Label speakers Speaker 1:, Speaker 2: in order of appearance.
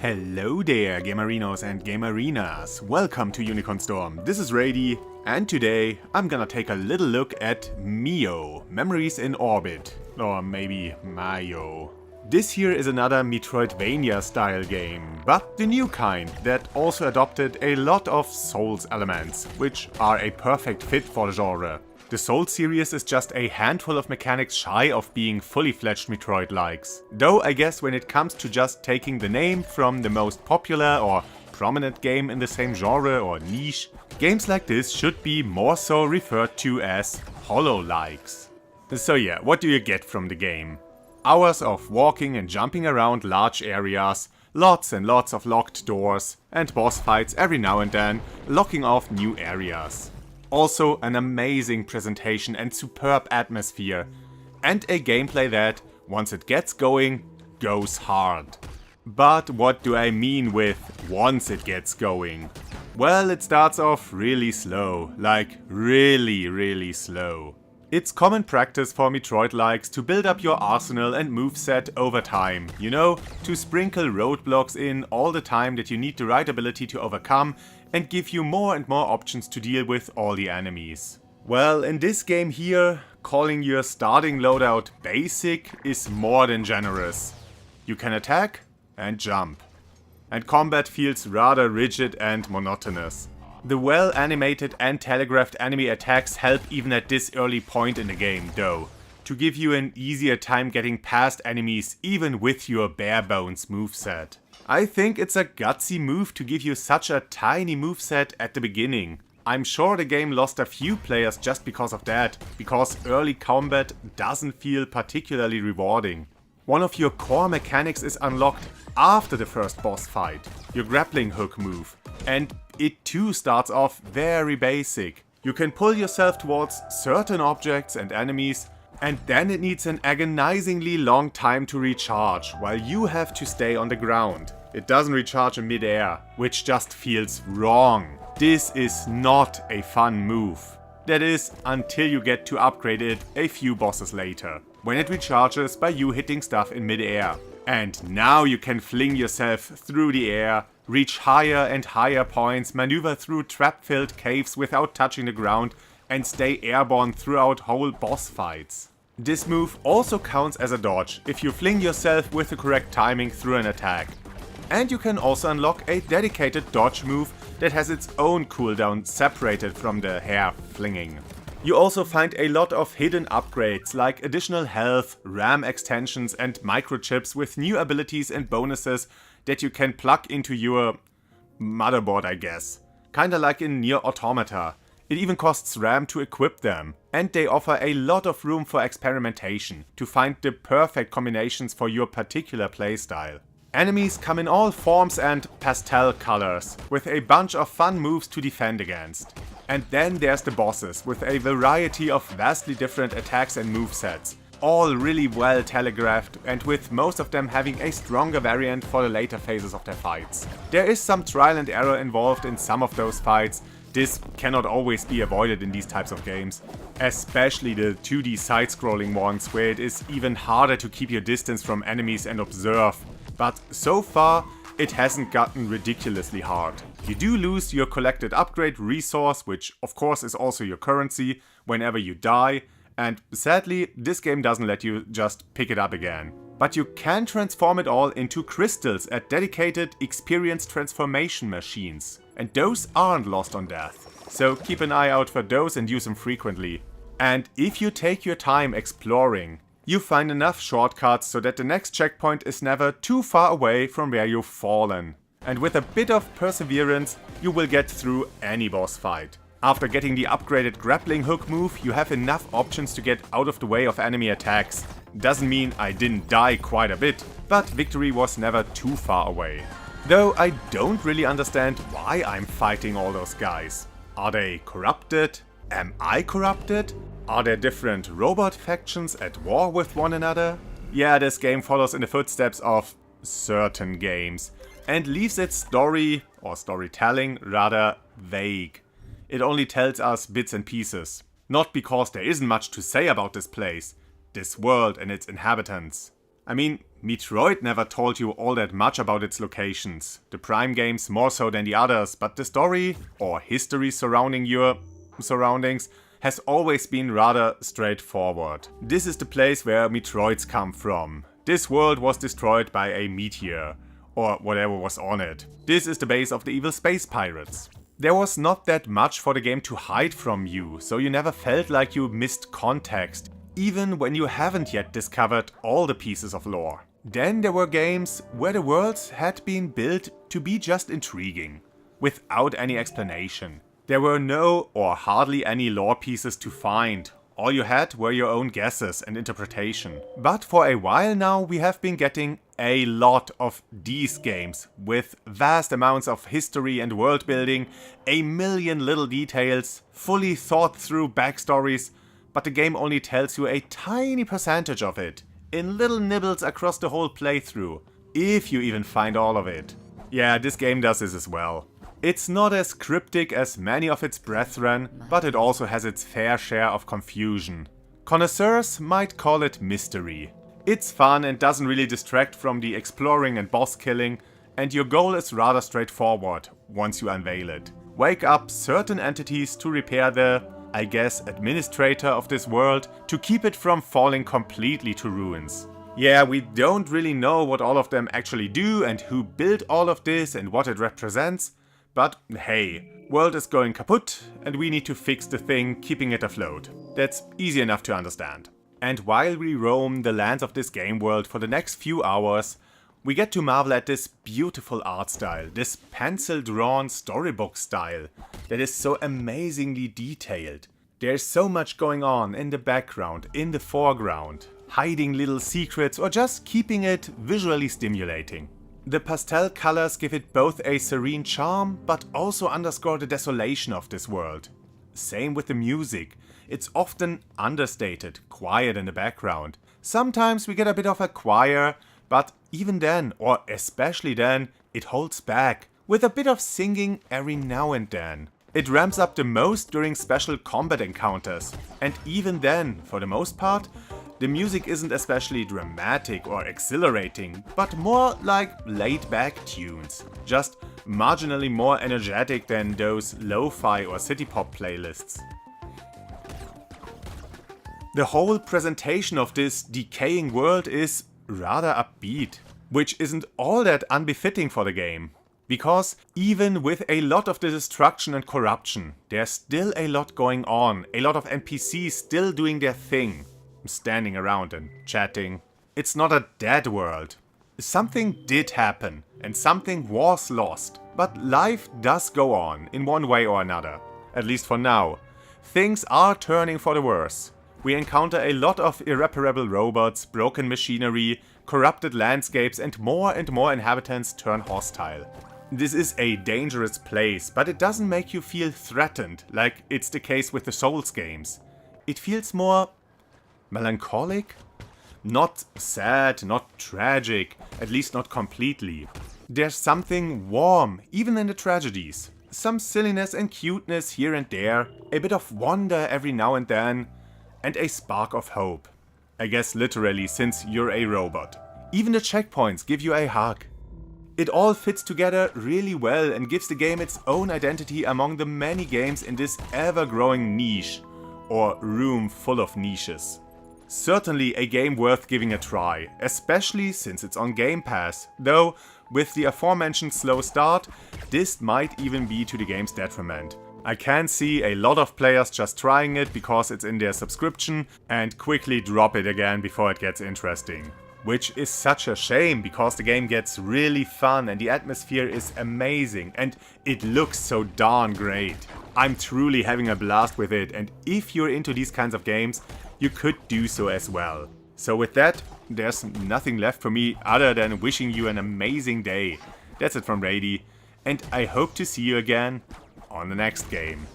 Speaker 1: Hello there, Gamerinos and Gamerinas. Welcome to UnicornStorm. This is Rady, and today I'm gonna take a little look at MIO, Memories in Orbit, or maybe MIO. This here is another Metroidvania style game, but the new kind that also adopted a lot of Souls elements, which are a perfect fit for the genre. The Souls series is just a handful of mechanics shy of being fully fledged Metroid-likes. Though I guess when it comes to just taking the name from the most popular or prominent game in the same genre or niche, games like this should be more so referred to as Hollow-likes. So yeah, what do you get from the game? Hours of walking and jumping around large areas, lots and lots of locked doors, and boss fights every now and then, locking off new areas. Also an amazing presentation and superb atmosphere, and a gameplay that, once it gets going, goes hard. But what do I mean with once it gets going? Well, it starts off really slow, like really slow. It's common practice for Metroid-likes to build up your arsenal and moveset over time, you know, to sprinkle roadblocks in all the time that you need the right ability to overcome and give you more and more options to deal with all the enemies. Well, in this game here, calling your starting loadout basic is more than generous. You can attack and jump. And combat feels rather rigid and monotonous. The well-animated and telegraphed enemy attacks help even at this early point in the game, though, to give you an easier time getting past enemies even with your bare-bones moveset. I think it's a gutsy move to give you such a tiny moveset at the beginning. I'm sure the game lost a few players just because of that, because early combat doesn't feel particularly rewarding. One of your core mechanics is unlocked after the first boss fight, your grappling hook move, and it too starts off very basic. You can pull yourself towards certain objects and enemies, and then it needs an agonizingly long time to recharge, while you have to stay on the ground. It doesn't recharge in mid-air, which just feels wrong. This is not a fun move. That is, until you get to upgrade it a few bosses later, when it recharges by you hitting stuff in mid-air. And now you can fling yourself through the air, reach higher and higher points, maneuver through trap-filled caves without touching the ground, and stay airborne throughout whole boss fights. This move also counts as a dodge if you fling yourself with the correct timing through an attack. And you can also unlock a dedicated dodge move that has its own cooldown separated from the hair flinging. You also find a lot of hidden upgrades like additional health, RAM extensions and microchips with new abilities and bonuses that you can plug into your motherboard, I guess. Kinda like in Nier Automata. It even costs RAM to equip them, and they offer a lot of room for experimentation to find the perfect combinations for your particular playstyle. Enemies come in all forms and pastel colors, with a bunch of fun moves to defend against. And then there's the bosses, with a variety of vastly different attacks and movesets, all really well telegraphed, and with most of them having a stronger variant for the later phases of their fights. There is some trial and error involved in some of those fights. This cannot always be avoided in these types of games, especially the 2D side-scrolling ones, where it is even harder to keep your distance from enemies and observe. But so far, it hasn't gotten ridiculously hard. You do lose your collected upgrade resource, which of course is also your currency, whenever you die, and sadly, this game doesn't let you just pick it up again. But you can transform it all into crystals at dedicated experience transformation machines. And those aren't lost on death. So keep an eye out for those and use them frequently. And if you take your time exploring, you find enough shortcuts so that the next checkpoint is never too far away from where you've fallen. And with a bit of perseverance, you will get through any boss fight. After getting the upgraded grappling hook move, you have enough options to get out of the way of enemy attacks. Doesn't mean I didn't die quite a bit, but victory was never too far away. Though I don't really understand why I'm fighting all those guys. Are they corrupted? Am I corrupted? Are there different robot factions at war with one another? Yeah, this game follows in the footsteps of certain games and leaves its story, or storytelling, rather vague. It only tells us bits and pieces. Not because there isn't much to say about this place, this world and its inhabitants. I mean, Metroid never told you all that much about its locations. The Prime games more so than the others, but the story or history surrounding your surroundings has always been rather straightforward. This is the place where Metroids come from. This world was destroyed by a meteor, or whatever was on it. This is the base of the evil space pirates. There was not that much for the game to hide from you, so you never felt like you missed context, even when you haven't yet discovered all the pieces of lore. Then there were games where the worlds had been built to be just intriguing, without any explanation. There were no or hardly any lore pieces to find. All you had were your own guesses and interpretation. But for a while now we have been getting a lot of these games with vast amounts of history and world building, a million little details, fully thought through backstories, but the game only tells you a tiny percentage of it, in little nibbles across the whole playthrough, if you even find all of it. Yeah, this game does this as well. It's not as cryptic as many of its brethren, but it also has its fair share of confusion. Connoisseurs might call it mystery. It's fun and doesn't really distract from the exploring and boss killing, and your goal is rather straightforward once you unveil it. Wake up certain entities to repair the, I guess, administrator of this world to keep it from falling completely to ruins. Yeah, we don't really know what all of them actually do and who built all of this and what it represents, but hey, world is going kaput and we need to fix the thing keeping it afloat. That's easy enough to understand. And while we roam the lands of this game world for the next few hours, we get to marvel at this beautiful art style, this pencil-drawn storybook style that is so amazingly detailed. There's so much going on in the background, in the foreground, hiding little secrets or just keeping it visually stimulating. The pastel colors give it both a serene charm, but also underscore the desolation of this world. Same with the music. It's often understated, quiet in the background. Sometimes we get a bit of a choir, but even then, or especially then, it holds back, with a bit of singing every now and then. It ramps up the most during special combat encounters, and even then, for the most part, the music isn't especially dramatic or exhilarating, but more like laid-back tunes, just marginally more energetic than those lo-fi or city pop playlists. The whole presentation of this decaying world is rather upbeat, which isn't all that unbefitting for the game. Because even with a lot of the destruction and corruption, there's still a lot going on, a lot of NPCs still doing their thing, standing around and chatting. It's not a dead world. Something did happen, and something was lost, but life does go on in one way or another, at least for now. Things are turning for the worse. We encounter a lot of irreparable robots, broken machinery, corrupted landscapes, and more inhabitants turn hostile. This is a dangerous place, but it doesn't make you feel threatened, like it's the case with the Souls games. It feels more melancholic? Not sad, not tragic, at least not completely. There's something warm, even in the tragedies. Some silliness and cuteness here and there, a bit of wonder every now and then, and a spark of hope. I guess literally, since you're a robot. Even the checkpoints give you a hug. It all fits together really well and gives the game its own identity among the many games in this ever-growing niche, or room full of niches. Certainly a game worth giving a try, especially since it's on Game Pass, though with the aforementioned slow start, this might even be to the game's detriment. I can see a lot of players just trying it because it's in their subscription and quickly drop it again before it gets interesting. Which is such a shame, because the game gets really fun and the atmosphere is amazing and it looks so darn great. I'm truly having a blast with it, and if you're into these kinds of games, you could do so as well. So with that, there's nothing left for me other than wishing you an amazing day. That's it from Rady, and I hope to see you again on the next game.